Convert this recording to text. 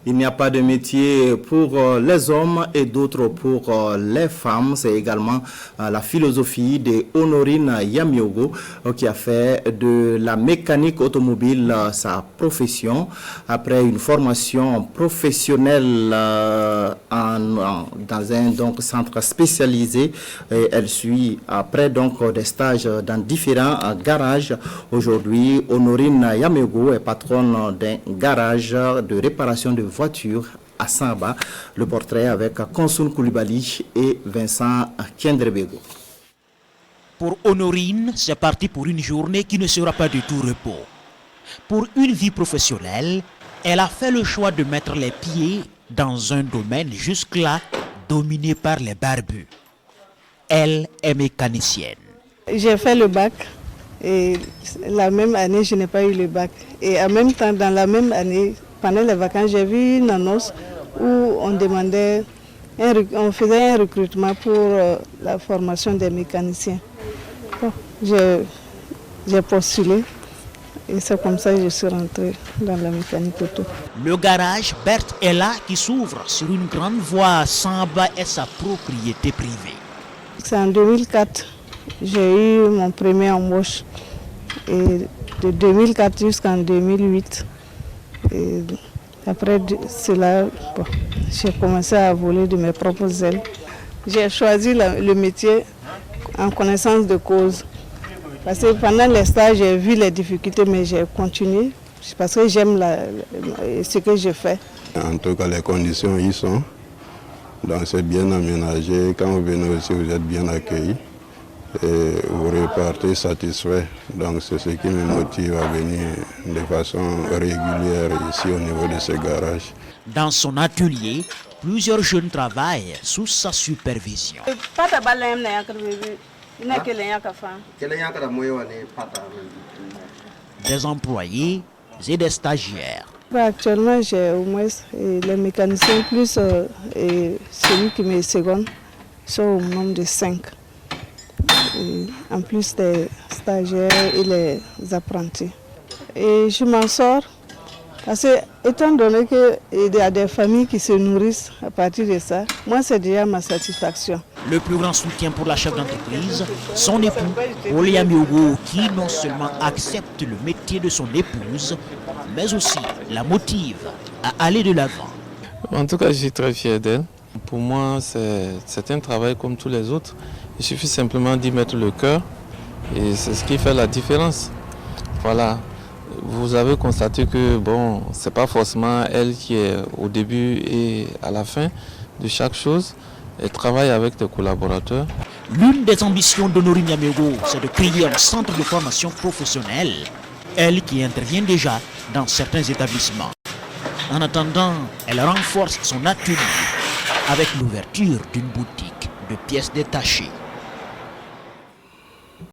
Il n'y a pas de métier pour les hommes et d'autres pour les femmes. C'est également la philosophie de Honorine Yamiogo qui a fait de la mécanique automobile sa profession. Après une formation professionnelle dans un centre spécialisé, elle suit après des stages dans différents garages. Aujourd'hui, Honorine Yamiogo est patronne d'un garage de réparation de voitures à Samba. Le portrait avec Konsoun Koulibaly et Vincent Kendrebego. Pour Honorine, c'est parti pour une journée qui ne sera pas du tout repos. Pour une vie professionnelle, elle a fait le choix de mettre les pieds dans un domaine jusque-là dominé par les barbus. Elle est mécanicienne. J'ai fait le bac et la même année, je n'ai pas eu le bac. Et en même temps, dans la même année, pendant les vacances, j'ai vu une annonce où on faisait un recrutement pour la formation des mécaniciens. Bon, j'ai postulé et c'est comme ça que je suis rentrée dans la mécanique auto. Le garage Berthe est là qui s'ouvre sur une grande voie à Samba est sa propriété privée. C'est en 2004 j'ai eu mon premier embauche et de 2004 jusqu'en 2008. Et après cela, j'ai commencé à voler de mes propres ailes. J'ai choisi le métier en connaissance de cause. Parce que pendant les stages, j'ai vu les difficultés, mais j'ai continué parce que j'aime ce que je fais. En tout cas, les conditions y sont. Donc c'est bien aménagé. Quand vous venez aussi, vous êtes bien accueillis. Et vous repartez satisfait. Donc c'est ce qui me motive à venir de façon régulière ici au niveau de ce garage. Dans son atelier, plusieurs jeunes travaillent sous sa supervision. Des employés et des stagiaires. Actuellement, j'ai au moins les mécaniciens plus celui qui me seconde sont au nombre de 5. En plus des stagiaires et les apprentis. Et je m'en sors parce que, étant donné qu'il y a des familles qui se nourrissent à partir de ça, moi c'est déjà ma satisfaction. Le plus grand soutien pour la chef d'entreprise, son époux, Olia Miogo, qui non seulement accepte le métier de son épouse, mais aussi la motive à aller de l'avant. En tout cas, je suis très fier d'elle. Pour moi, c'est un travail comme tous les autres. Il suffit simplement d'y mettre le cœur et c'est ce qui fait la différence. Voilà. Vous avez constaté que c'est pas forcément elle qui est au début et à la fin de chaque chose. Elle travaille avec des collaborateurs. L'une des ambitions d'Honorine Yamiogo, c'est de créer un centre de formation professionnelle. Elle qui intervient déjà dans certains établissements. En attendant, elle renforce son atelier avec l'ouverture d'une boutique de pièces détachées.